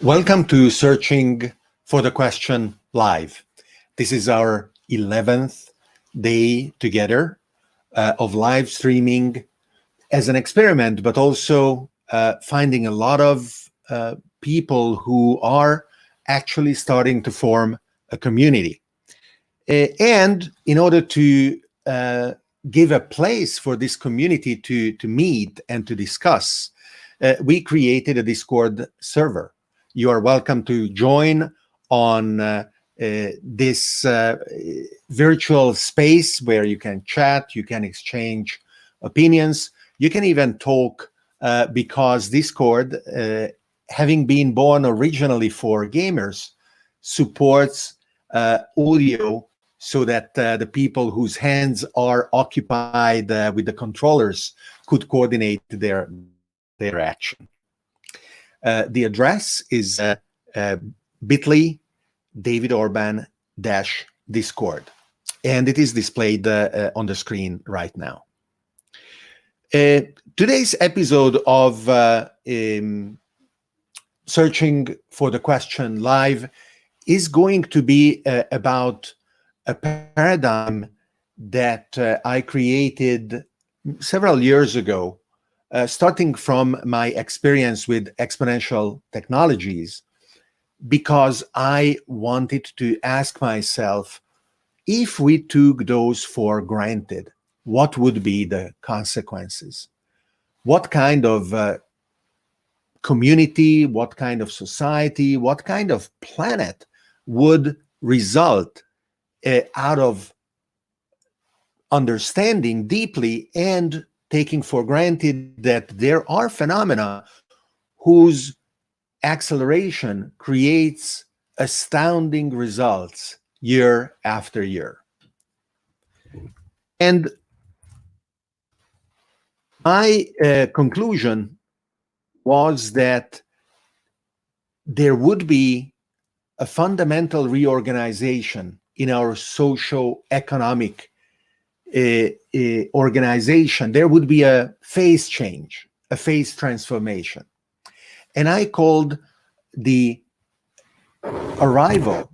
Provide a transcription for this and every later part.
Welcome to Searching for the Question Live. This is our 11th day together of live streaming as an experiment, but also finding a lot of people who are actually starting to form a community. And in order to give a place for this community to meet and to discuss, we created a Discord server. You are welcome to join on this virtual space where you can chat, you can exchange opinions, you can even talk because Discord, having been born originally for gamers, supports audio so that the people whose hands are occupied with the controllers could coordinate their action. The address is bit.ly David Orban -Discord, and it is displayed on the screen right now. Today's episode of Searching for the Question Live is going to be about a paradigm that I created several years ago, starting from my experience with exponential technologies, because I wanted to ask myself, if we took those for granted, what would be the consequences? What kind of community, what kind of society, what kind of planet would result out of understanding deeply and taking for granted that there are phenomena whose acceleration creates astounding results year after year. And my conclusion was that there would be a fundamental reorganization in our socio-economic organization. There would be a phase change, a phase transformation. And I called the arrival,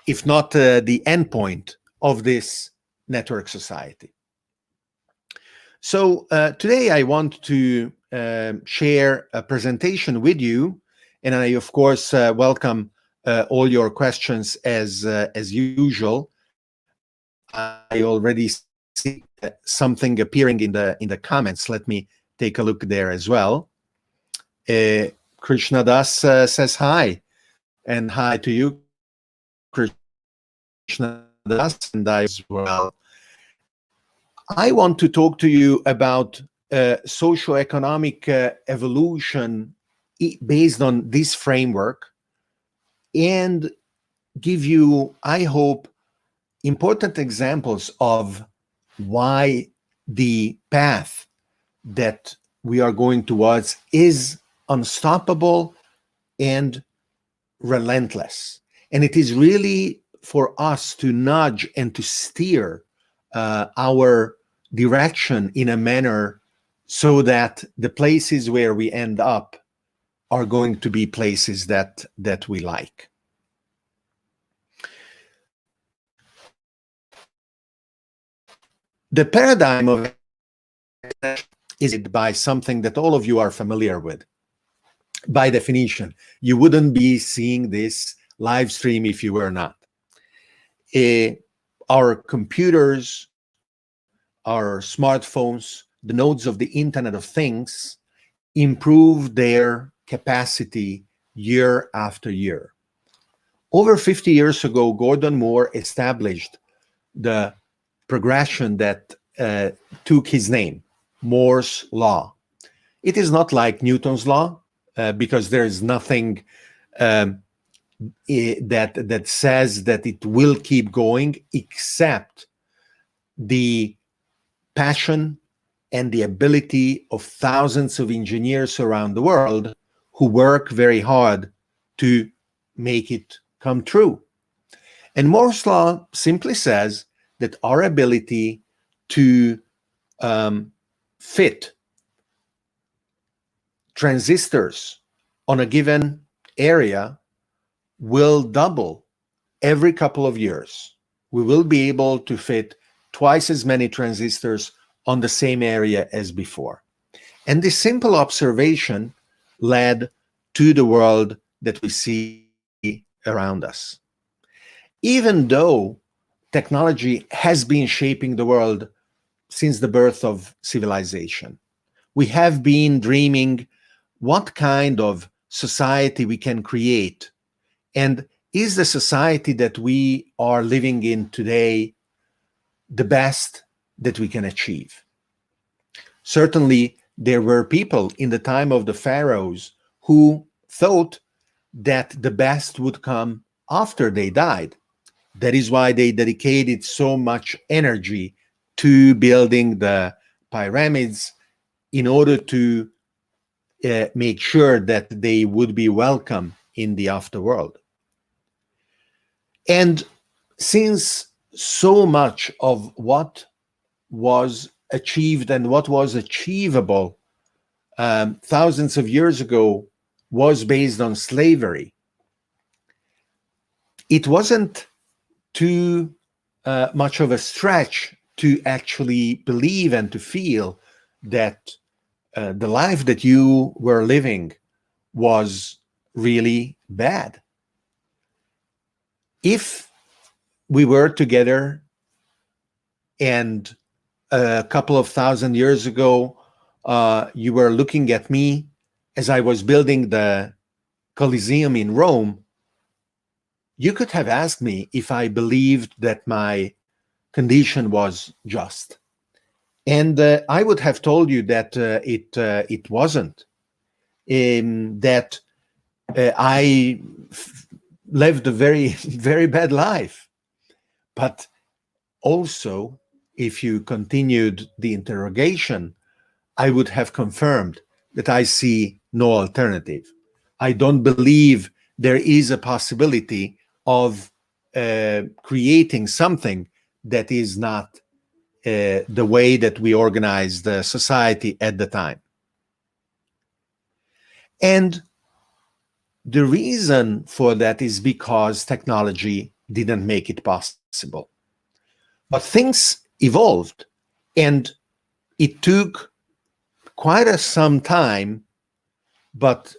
if not the endpoint, of this network society. So today I want to share a presentation with you, and I, of course, welcome all your questions as usual. I already see something appearing in the comments. Let me take a look there as well. Krishna Das says hi, and hi to you, Krishna Das, and I as well. I want to talk to you about socio-economic evolution based on this framework, and give you, I hope, important examples of why the path that we are going towards is unstoppable and relentless. And it is really for us to nudge and to steer our direction in a manner so that the places where we end up are going to be places that we like. The paradigm of is it by something that all of you are familiar with. By definition, you wouldn't be seeing this live stream if you were not. Our computers, our smartphones, the nodes of the Internet of Things improve their capacity year after year. Over 50 years ago, Gordon Moore established the progression that took his name, Moore's law. It is not like Newton's law, because there is nothing that says that it will keep going, except the passion and the ability of thousands of engineers around the world who work very hard to make it come true. And Moore's law simply says that our ability to fit transistors on a given area will double every couple of years. We will be able to fit twice as many transistors on the same area as before. And this simple observation led to the world that we see around us. Even though technology has been shaping the world since the birth of civilization, we have been dreaming what kind of society we can create, and is the society that we are living in today the best that we can achieve? Certainly, there were people in the time of the pharaohs who thought that the best would come after they died. That is why they dedicated so much energy to building the pyramids, in order to make sure that they would be welcome in the afterworld. And since so much of what was achieved and what was achievable thousands of years ago was based on slavery, it wasn't too much of a stretch to actually believe and to feel that the life that you were living was really bad. If we were together and a couple of thousand years ago, you were looking at me as I was building the Colosseum in Rome, you could have asked me if I believed that my condition was just. And I would have told you that it wasn't, that I lived a very, very bad life. But also, if you continued the interrogation, I would have confirmed that I see no alternative. I don't believe there is a possibility of creating something that is not the way that we organized the society at the time. And the reason for that is because technology didn't make it possible. But things evolved, and it took quite some time, but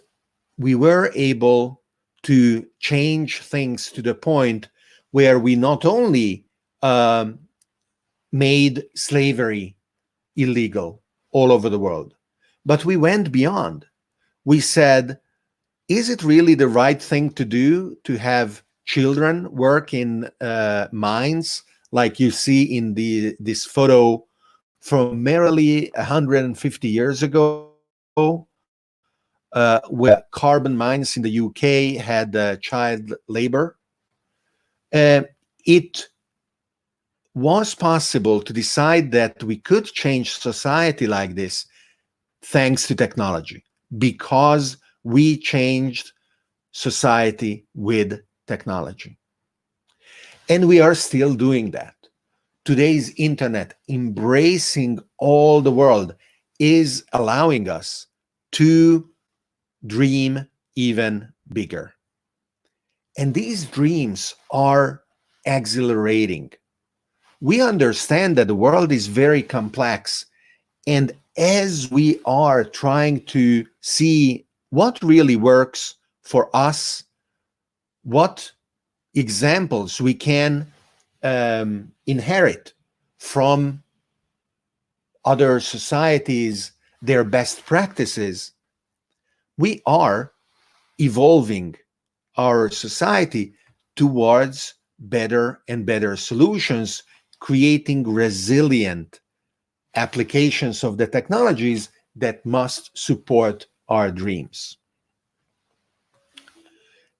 we were able to change things to the point where we not only made slavery illegal all over the world, but we went beyond. We said, is it really the right thing to do to have children work in mines like you see in this photo from merely 150 years ago, where carbon mines in the UK had child labor? It was possible to decide that we could change society like this thanks to technology, because we changed society with technology. And we are still doing that. Today's internet, embracing all the world, is allowing us to dream even bigger. And these dreams are exhilarating. We understand that the world is very complex, and as we are trying to see what really works for us, what examples we can inherit from other societies, their best practices, we are evolving our society towards better and better solutions, creating resilient applications of the technologies that must support our dreams.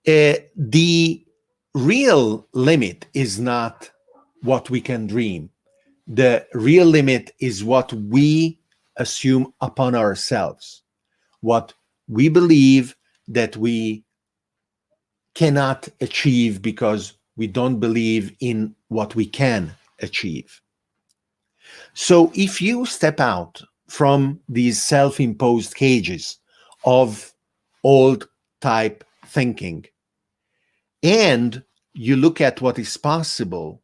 The real limit is not what we can dream. The real limit is what we assume upon ourselves, what we believe that we cannot achieve because we don't believe in what we can achieve. So if you step out from these self-imposed cages of old type thinking and you look at what is possible,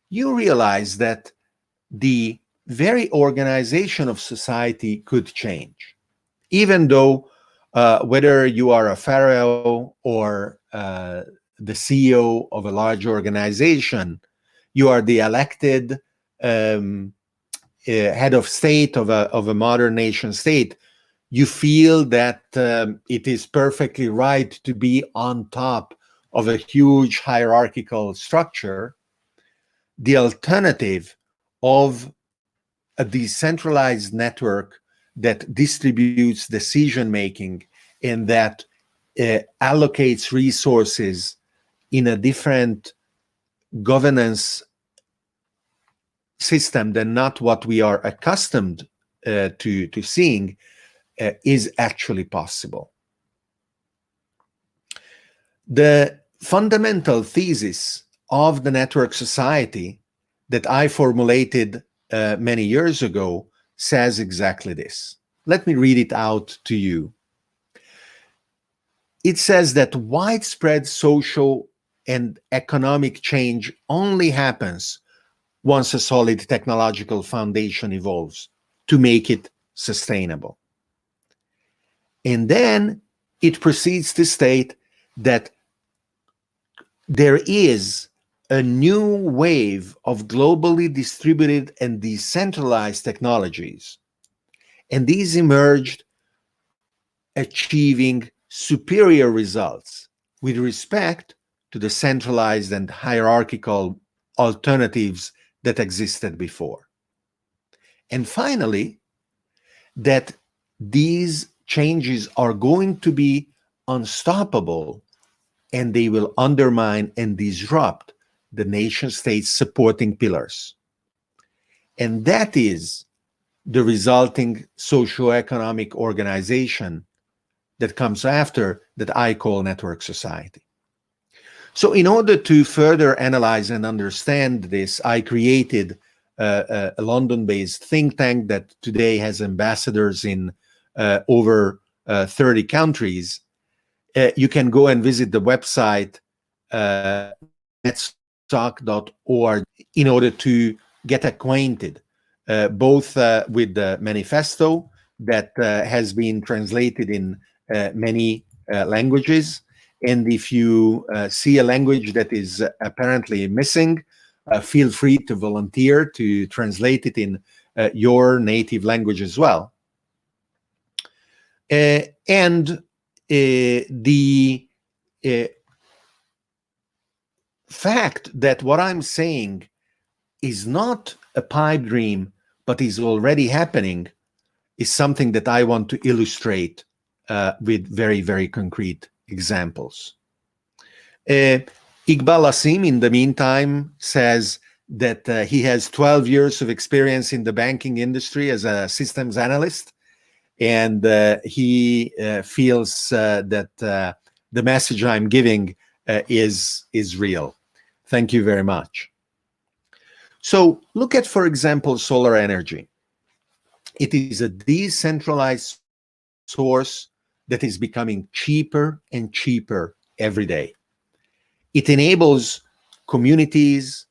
you realize that the very organization of society could change. Even though whether you are a pharaoh or the CEO of a large organization, you are the elected head of state of a modern nation state, you feel that it is perfectly right to be on top of a huge hierarchical structure. The alternative of a decentralized network that distributes decision making and that allocates resources in a different governance system than not what we are accustomed to seeing is actually possible. The fundamental thesis of the network society that I formulated many years ago says exactly this. Let me read it out to you. It says that widespread social and economic change only happens once a solid technological foundation evolves to make it sustainable. And then it proceeds to state that there is a new wave of globally distributed and decentralized technologies. And these emerged achieving superior results with respect to the centralized and hierarchical alternatives that existed before. And finally, that these changes are going to be unstoppable and they will undermine and disrupt the nation state's supporting pillars. And that is the resulting socio-economic organization that comes after that I call network society. So in order to further analyze and understand this, I created a London-based think tank that today has ambassadors in over 30 countries. You can go and visit the website netstock.org in order to get acquainted both with the manifesto that has been translated in many languages. And if you see a language that is apparently missing, feel free to volunteer to translate it in your native language as well. And the fact that what I'm saying is not a pipe dream, but is already happening, is something that I want to illustrate with very, very concrete examples. Iqbal Asim, in the meantime, says that he has 12 years of experience in the banking industry as a systems analyst, and he feels that the message I'm giving is real. Thank you very much. So look at, for example, solar energy. It is a decentralized source that is becoming cheaper and cheaper every day. It enables communities,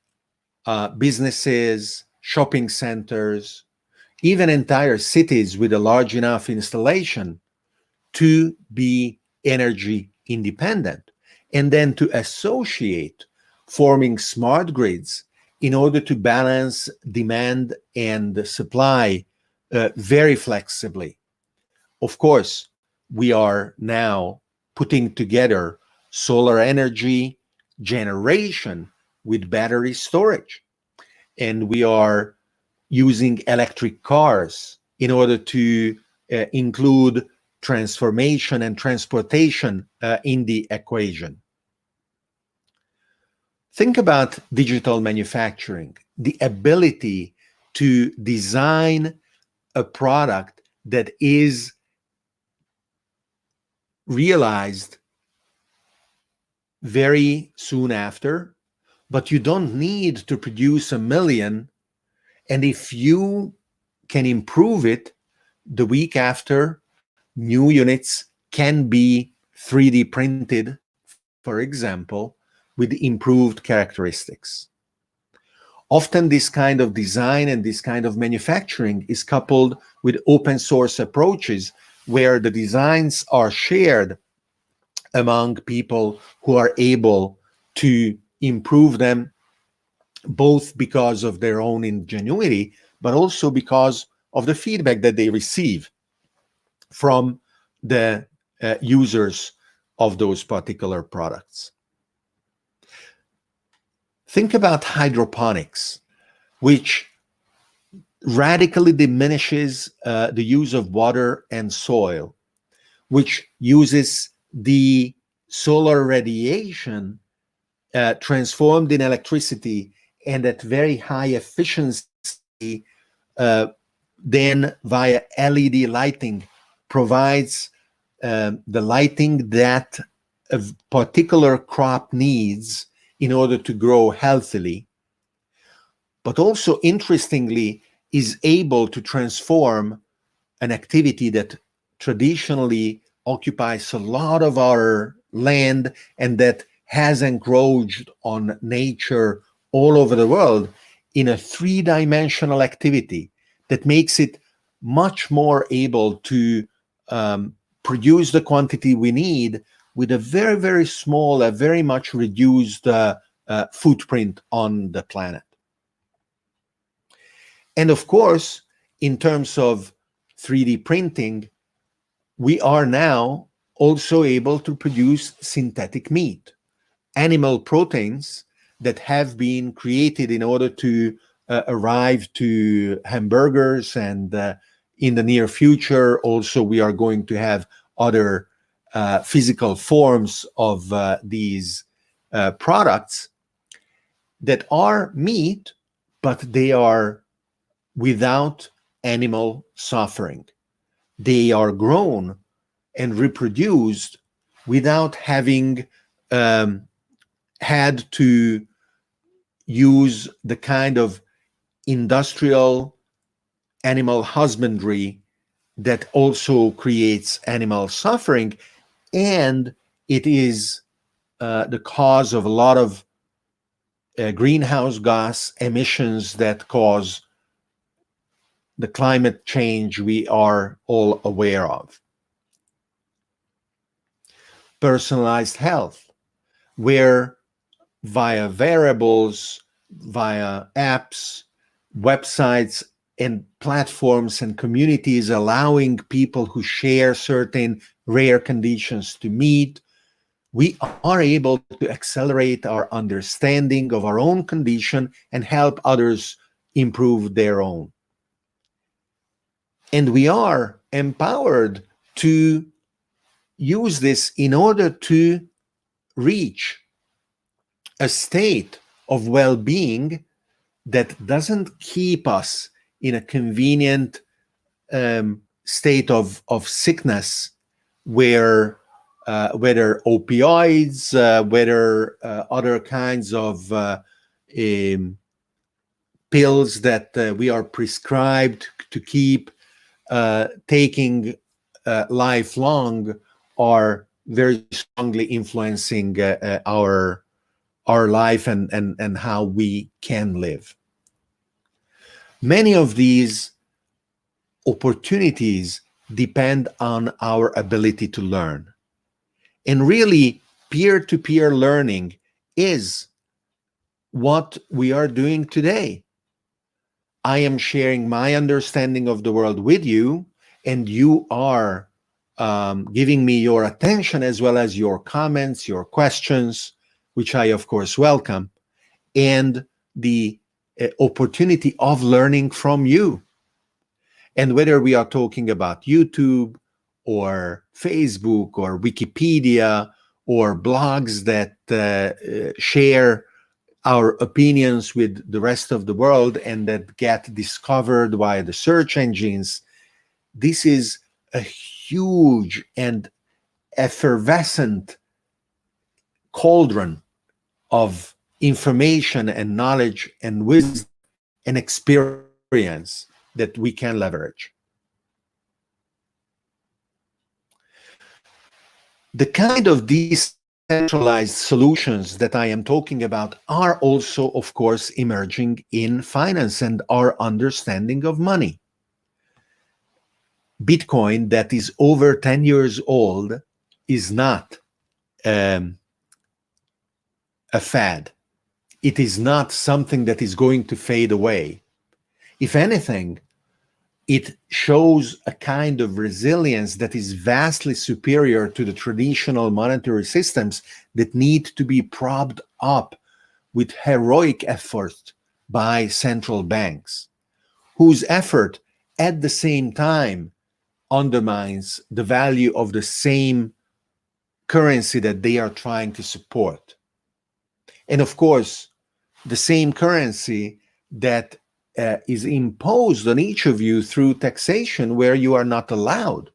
businesses, shopping centers, even entire cities with a large enough installation to be energy independent, and then to associate forming smart grids in order to balance demand and supply very flexibly. Of course, we are now putting together solar energy generation with battery storage, and we are using electric cars in order to include transformation and transportation in the equation. Think about digital manufacturing, the ability to design a product that is realized very soon after, but you don't need to produce 1 million. And if you can improve it, the week after, new units can be 3D printed, for example, with improved characteristics. Often this kind of design and this kind of manufacturing is coupled with open source approaches where the designs are shared among people who are able to improve them, both because of their own ingenuity, but also because of the feedback that they receive from the users of those particular products. Think about hydroponics, which radically diminishes the use of water and soil, which uses the solar radiation transformed in electricity and at very high efficiency, then via LED lighting provides the lighting that a particular crop needs in order to grow healthily, but also interestingly is able to transform an activity that traditionally occupies a lot of our land and that has encroached on nature all over the world in a three-dimensional activity that makes it much more able to produce the quantity we need with a very, very small, a very much reduced footprint on the planet. And of course, in terms of 3D printing, we are now also able to produce synthetic meat, animal proteins that have been created in order to arrive to hamburgers, and in the near future also we are going to have other physical forms of these products that are meat, but they are without animal suffering. They are grown and reproduced without having had to use the kind of industrial animal husbandry that also creates animal suffering, and it is the cause of a lot of greenhouse gas emissions that cause the climate change we are all aware of. Personalized health, where via variables, via apps, websites, and platforms and communities allowing people who share certain rare conditions to meet, we are able to accelerate our understanding of our own condition and help others improve their own. And we are empowered to use this in order to reach a state of well-being that doesn't keep us in a convenient state of sickness, where whether opioids, whether other kinds of pills that we are prescribed to keep taking lifelong are very strongly influencing our life and how we can live. Many of these opportunities depend on our ability to learn. And really, peer-to-peer learning is what we are doing today. I am sharing my understanding of the world with you, and you are giving me your attention as well as your comments, your questions, which I, of course, welcome, and the opportunity of learning from you. And whether we are talking about YouTube or Facebook or Wikipedia or blogs that share our opinions with the rest of the world and that get discovered via the search engines, this is a huge and effervescent cauldron of information and knowledge and wisdom and experience that we can leverage. The kind of decentralized solutions that I am talking about are also, of course, emerging in finance and our understanding of money. Bitcoin, that is over 10 years old, is not a fad. It is not something that is going to fade away. If anything, it shows a kind of resilience that is vastly superior to the traditional monetary systems that need to be propped up with heroic effort by central banks, whose effort at the same time undermines the value of the same currency that they are trying to support. And of course, the same currency that is imposed on each of you through taxation, where you are not allowed,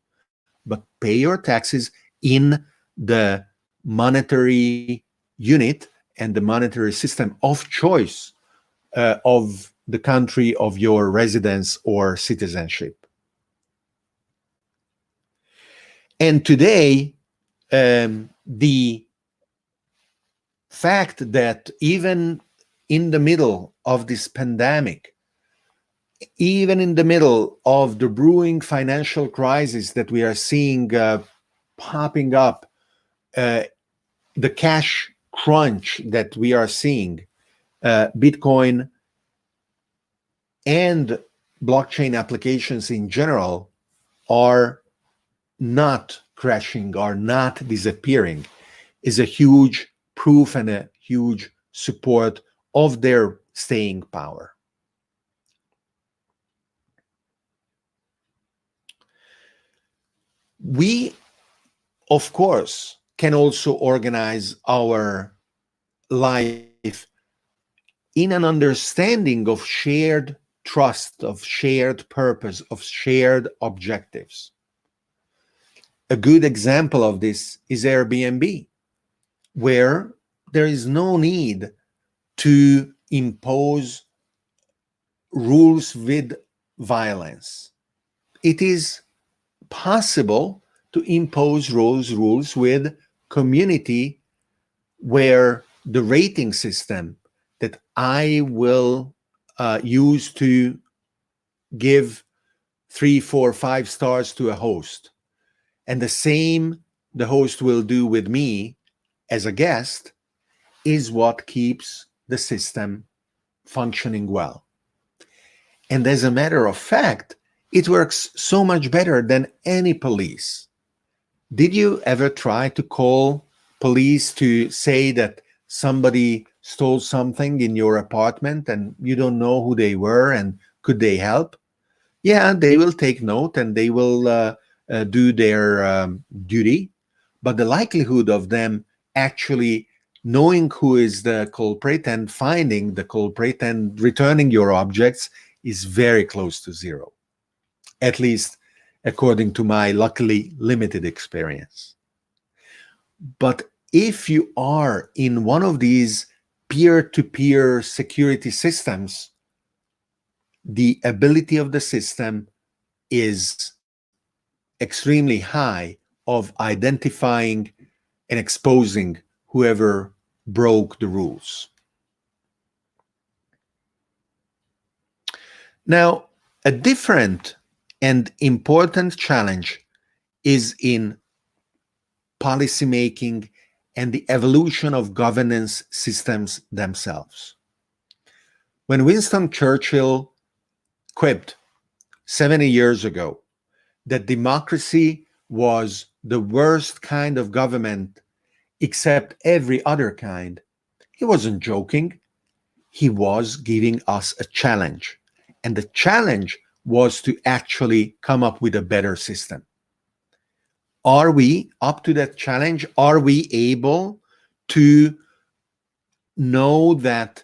but pay your taxes in the monetary unit and the monetary system of choice of the country of your residence or citizenship. And today, the fact that even in the middle of this pandemic, even in the middle of the brewing financial crisis that we are seeing popping up, the cash crunch that we are seeing, Bitcoin and blockchain applications in general are not crashing, are not disappearing, is a huge proof and a huge support of their staying power. We, of course, can also organize our life in an understanding of shared trust, of shared purpose, of shared objectives. A good example of this is Airbnb, where there is no need to impose rules with violence. It is possible to impose rules with community, where the rating system that I will use to give 3, 4, 5 stars to a host, and the same the host will do with me as a guest, is what keeps the system functioning well. And as a matter of fact, it works so much better than any police. Did you ever try to call police to say that somebody stole something in your apartment and you don't know who they were and could they help? Yeah, they will take note and they will do their duty, but the likelihood of them actually knowing who is the culprit and finding the culprit and returning your objects is very close to zero, at least according to my luckily limited experience. But if you are in one of these peer-to-peer security systems, the ability of the system is extremely high of identifying and exposing whoever broke the rules. Now, a different and important challenge is in policymaking and the evolution of governance systems themselves. When Winston Churchill quipped 70 years ago that democracy was the worst kind of government except every other kind, he wasn't joking. He was giving us a challenge. And the challenge was to actually come up with a better system. Are we up to that challenge? Are we able to know that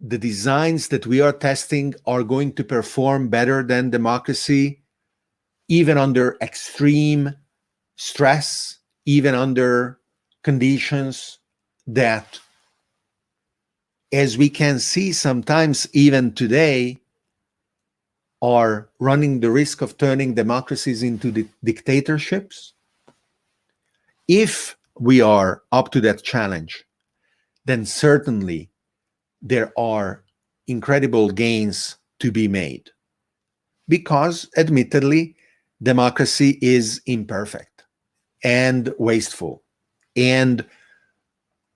the designs that we are testing are going to perform better than democracy, even under extreme stress, even under conditions that, as we can see sometimes even today, are running the risk of turning democracies into dictatorships? If we are up to that challenge, then certainly there are incredible gains to be made. Because, admittedly, democracy is imperfect and wasteful and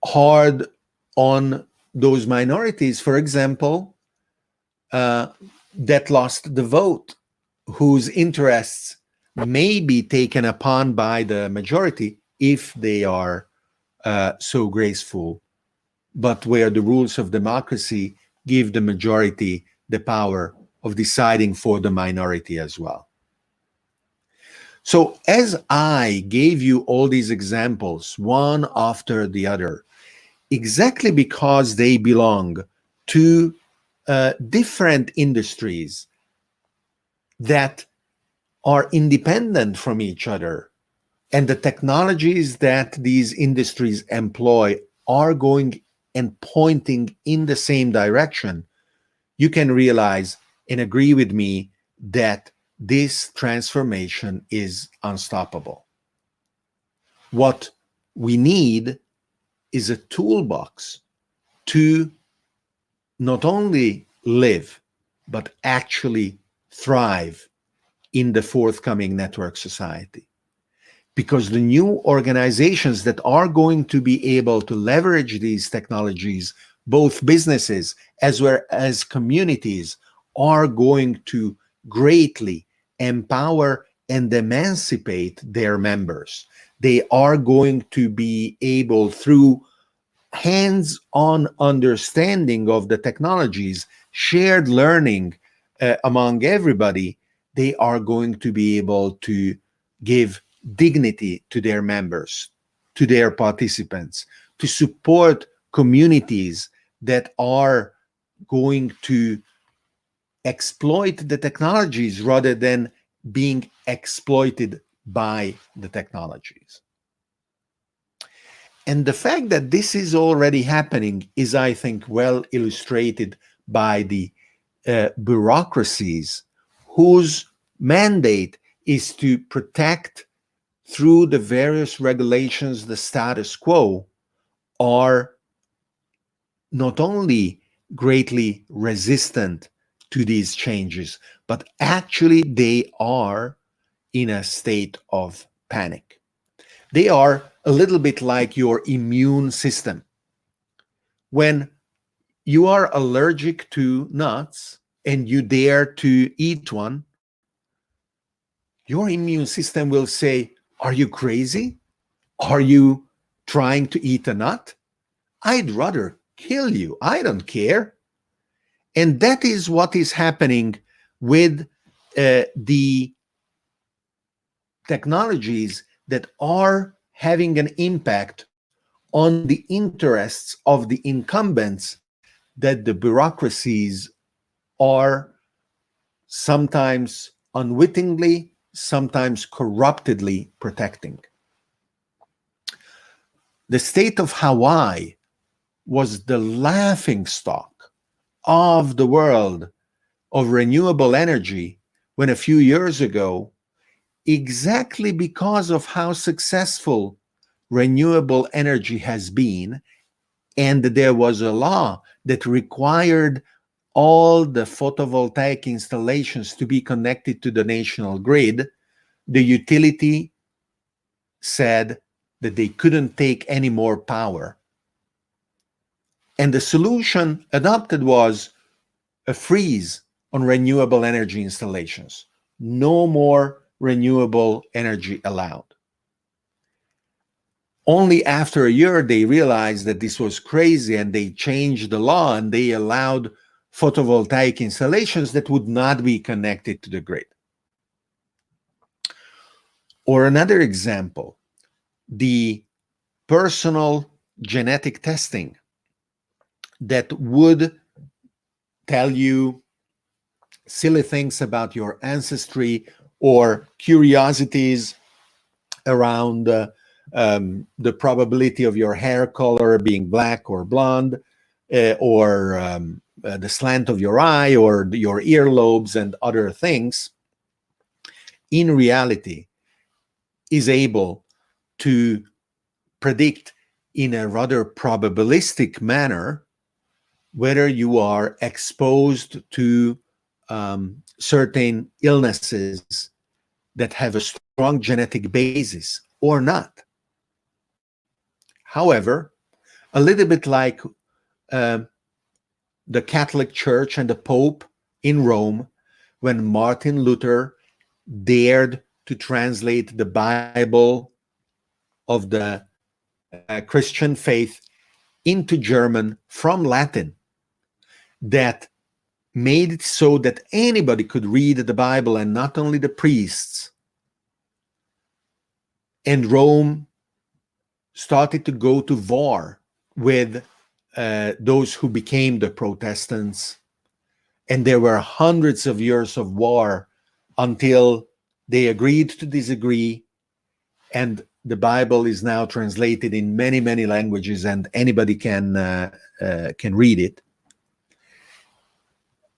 hard on those minorities, for example, that lost the vote, whose interests may be taken upon by the majority if they are so graceful, but where the rules of democracy give the majority the power of deciding for the minority as well. So as I gave you all these examples, one after the other, exactly because they belong to different industries that are independent from each other, and the technologies that these industries employ are going and pointing in the same direction, you can realize and agree with me that this transformation is unstoppable. What we need is a toolbox to not only live, but actually thrive in the forthcoming network society. Because the new organizations that are going to be able to leverage these technologies, both businesses as well as communities, are going to greatly empower and emancipate their members. They are going to be able, through hands-on understanding of the technologies, shared learning among everybody, they are going to be able to give dignity to their members, to their participants, to support communities that are going to exploit the technologies rather than being exploited by the technologies. And the fact that this is already happening is, I think, well illustrated by the bureaucracies whose mandate is to protect through the various regulations the status quo, are not only greatly resistant to these changes, but actually they are in a state of panic. They are a little bit like your immune system. When you are allergic to nuts and you dare to eat one, your immune system will say, "Are you crazy? Are you trying to eat a nut? I'd rather kill you. I don't care." And that is what is happening with the technologies that are having an impact on the interests of the incumbents that the bureaucracies are sometimes unwittingly, sometimes corruptedly protecting. The state of Hawaii was the laughingstock of the world of renewable energy when a few years ago, exactly because of how successful renewable energy has been, and there was a law that required all the photovoltaic installations to be connected to the national grid, the utility said that they couldn't take any more power. And the solution adopted was a freeze on renewable energy installations. No more renewable energy allowed. Only after a year, they realized that this was crazy and they changed the law and they allowed photovoltaic installations that would not be connected to the grid. Or another example, the personal genetic testing that would tell you silly things about your ancestry or curiosities around the probability of your hair color being black or blonde, or the slant of your eye or your earlobes and other things, in reality is able to predict in a rather probabilistic manner whether you are exposed to certain illnesses that have a strong genetic basis or not. However, a little bit like the Catholic Church and the Pope in Rome, when Martin Luther dared to translate the Bible of the Christian faith into German from Latin, that made it so that anybody could read the Bible and not only the priests. And Rome started to go to war with those who became the Protestants. And there were hundreds of years of war until they agreed to disagree. And the Bible is now translated in many, many languages, and anybody can read it.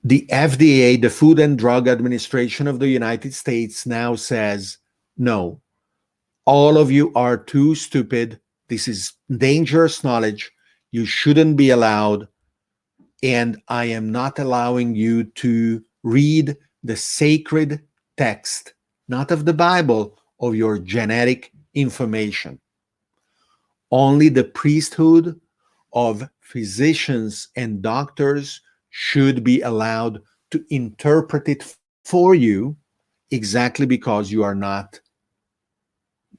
The FDA, the Food and Drug Administration of the United States, now says, no, all of you are too stupid. This is dangerous knowledge. You shouldn't be allowed. And I am not allowing you to read the sacred text, not of the Bible, of your genetic information. Only the priesthood of physicians and doctors should be allowed to interpret it for you, exactly because you are not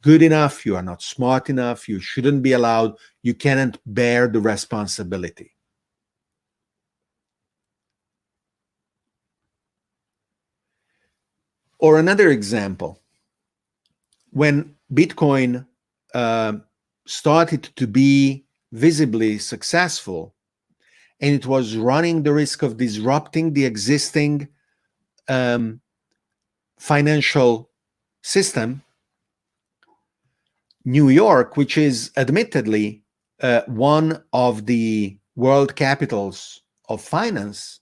good enough, you are not smart enough, you shouldn't be allowed, you cannot bear the responsibility. Or another example, when Bitcoin started to be visibly successful, and it was running the risk of disrupting the existing financial system, New York, which is admittedly one of the world capitals of finance,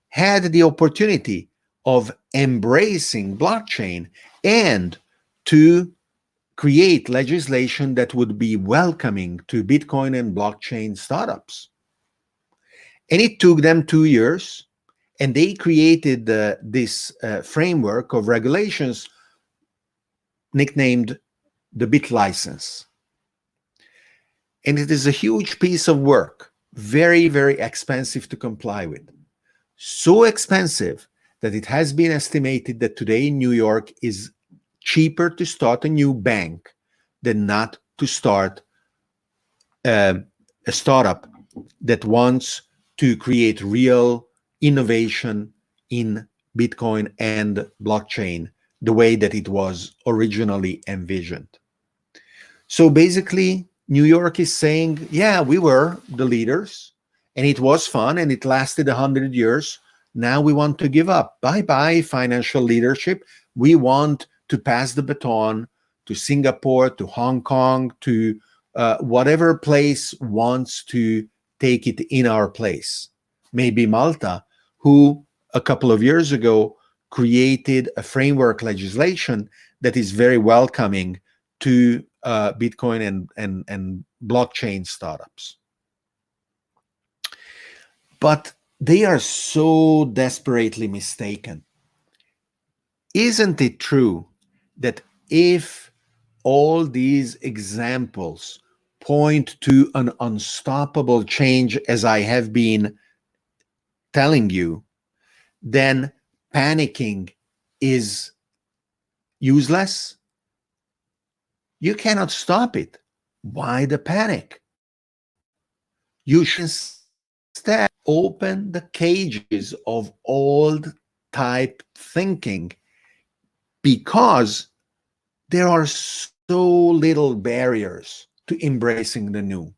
had the opportunity of embracing blockchain and to create legislation that would be welcoming to Bitcoin and blockchain startups. And it took them 2 years, and they created this framework of regulations nicknamed the Bit License. And it is a huge piece of work, very, very expensive to comply with. So expensive that it has been estimated that today in New York is cheaper to start a new bank than not to start a startup that wants to create real innovation in Bitcoin and blockchain the way that it was originally envisioned. So basically, New York is saying, yeah, we were the leaders and it was fun and it lasted 100 years. Now we want to give up. Bye-bye financial leadership. We want to pass the baton to Singapore, to Hong Kong, to whatever place wants to take it in our place. Maybe Malta, who a couple of years ago created a framework legislation that is very welcoming to Bitcoin and blockchain startups. But they are so desperately mistaken. Isn't it true that if all these examples point to an unstoppable change, as I have been telling you, then panicking is useless? You cannot stop it. Why the panic? You should instead open the cages of old type thinking, because there are so little barriers to embracing the new.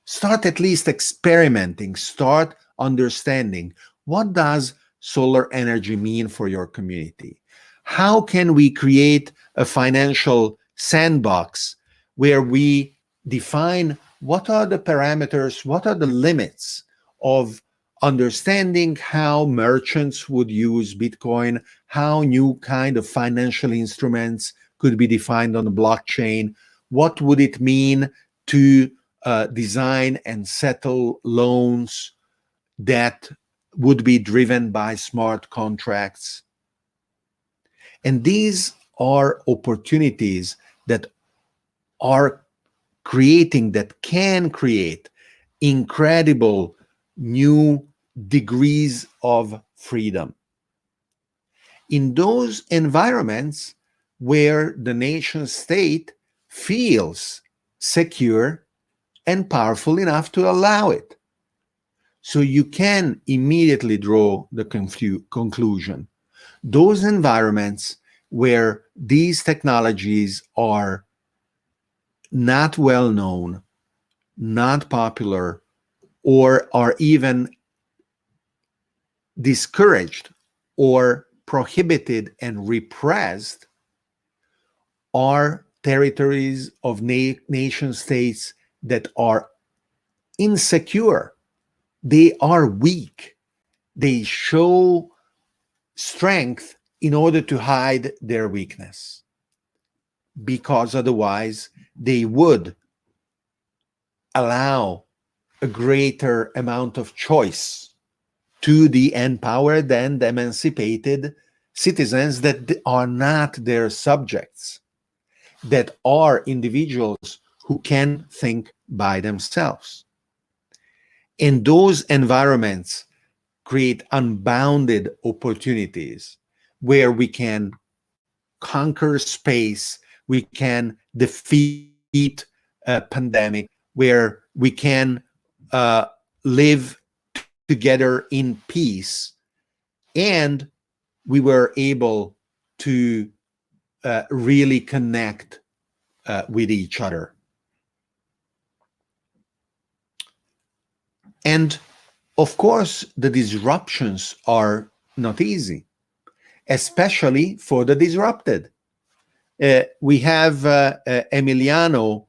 Start at least experimenting, start understanding, what does solar energy mean for your community? How can we create a financial sandbox where we define what are the parameters, what are the limits of understanding how merchants would use Bitcoin, how new kind of financial instruments could be defined on the blockchain, what would it mean to design and settle loans that would be driven by smart contracts. And these are opportunities that are creating, that can create incredible new degrees of freedom. In those environments where the nation state feels secure and powerful enough to allow it. So you can immediately draw the conclusion. Those environments where these technologies are not well known, not popular, or are even discouraged or prohibited and repressed, are territories of nation states that are insecure. They are weak. They show strength in order to hide their weakness, because otherwise they would allow a greater amount of choice to the empowered and emancipated citizens that are not their subjects, that are individuals who can think by themselves. And those environments create unbounded opportunities where we can conquer space, we can defeat a pandemic, where we can live together in peace, and we were able to really connect with each other. And of course, the disruptions are not easy, especially for the disrupted. We have Emiliano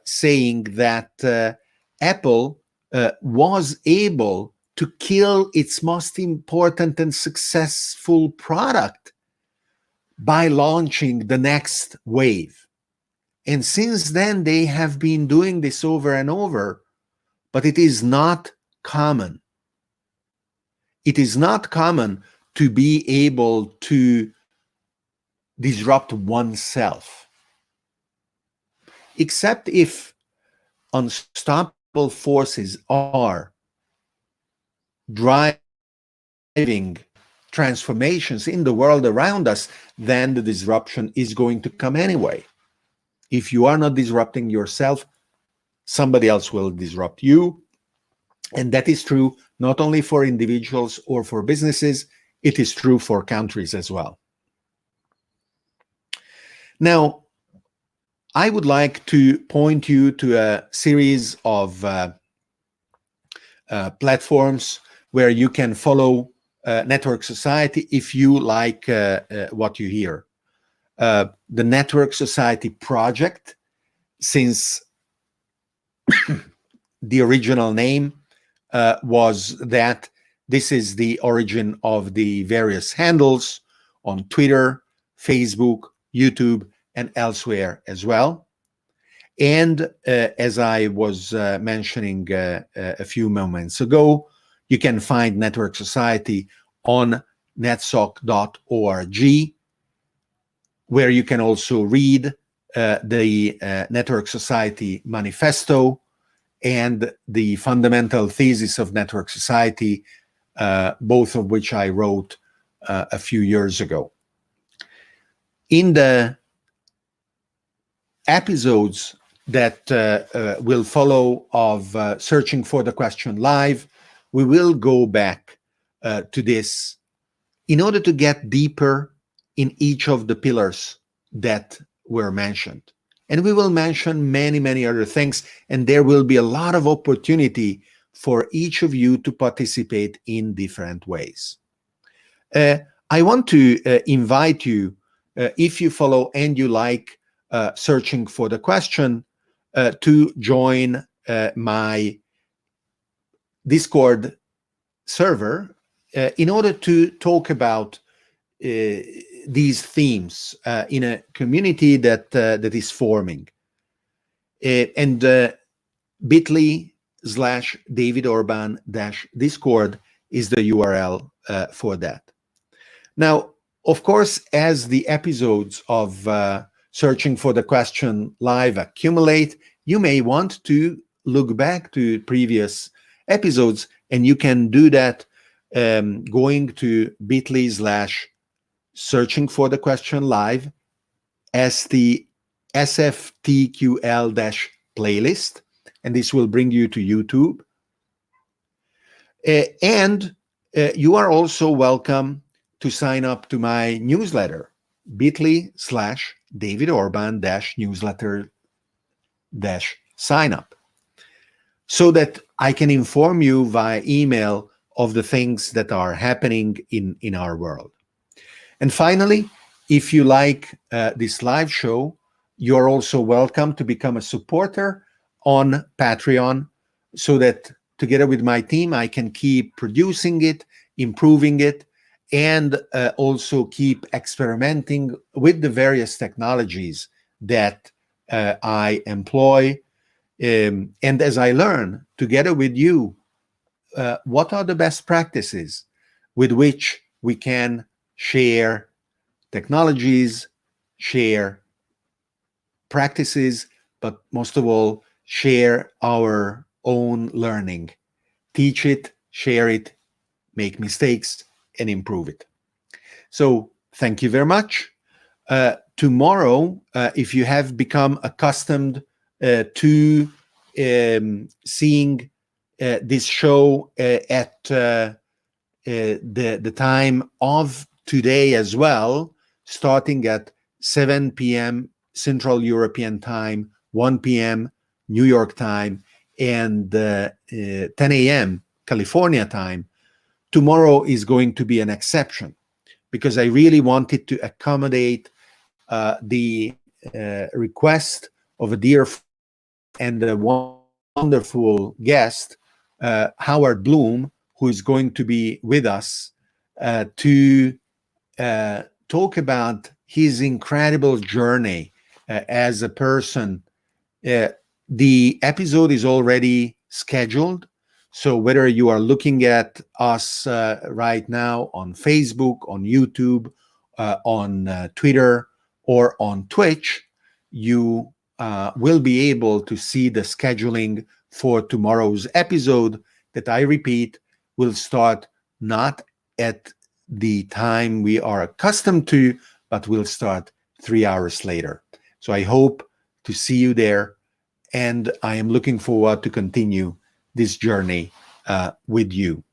saying that Apple was able to kill its most important and successful product by launching the next wave. And since then, they have been doing this over and over, but it is not common. It is not common to be able to disrupt oneself, except if unstoppable forces are driving transformations in the world around us, then the disruption is going to come anyway. If you are not disrupting yourself, somebody else will disrupt you. And that is true not only for individuals or for businesses, it is true for countries as well. Now, I would like to point you to a series of platforms where you can follow Network Society if you like what you hear. The Network Society project, since the original name was that this is the origin of the various handles on Twitter, Facebook, YouTube, and elsewhere as well. And as I was mentioning a few moments ago, you can find Network Society on netsoc.org, where you can also read the Network Society Manifesto and the fundamental thesis of Network Society, both of which I wrote a few years ago. In the episodes that will follow of Searching for the Question Live, we will go back to this in order to get deeper in each of the pillars that were mentioned. And we will mention many, many other things, and there will be a lot of opportunity for each of you to participate in different ways. I want to invite you, if you follow and you like Searching for the Question, to join my Discord server in order to talk about these themes in a community that is forming. And bit.ly/David Orban-Discord is the URL for that. Now, of course, as the episodes of Searching for the Question Live accumulate, you may want to look back to previous episodes, and you can do that going to bit.ly/Searching for the Question Live as the SFTQL-playlist, and this will bring you to YouTube. And you are also welcome to sign up to my newsletter, bit.ly/David Orban-newsletter-sign up, so that I can inform you via email of the things that are happening in our world. And finally, if you like this live show, you're also welcome to become a supporter on Patreon, so that together with my team, I can keep producing it, improving it, and also keep experimenting with the various technologies that I employ. And as I learn together with you, what are the best practices with which we can share technologies, share practices, but most of all, share our own learning. Teach it, share it, make mistakes, and improve it. So thank you very much. Tomorrow, if you have become accustomed to seeing this show at the time of today as well, starting at 7 p.m. Central European Time, 1 p.m. New York time, and 10 a.m. California time, tomorrow is going to be an exception, because I really wanted to accommodate the request of a dear and a wonderful guest, Howard Bloom, who is going to be with us to talk about his incredible journey as a person. The episode is already scheduled. So whether you are looking at us right now on Facebook, on YouTube, on Twitter, or on Twitch, you will be able to see the scheduling for tomorrow's episode that, I repeat, will start not at the time we are accustomed to, but will start 3 hours later. So I hope to see you there, and I am looking forward to continue this journey with you.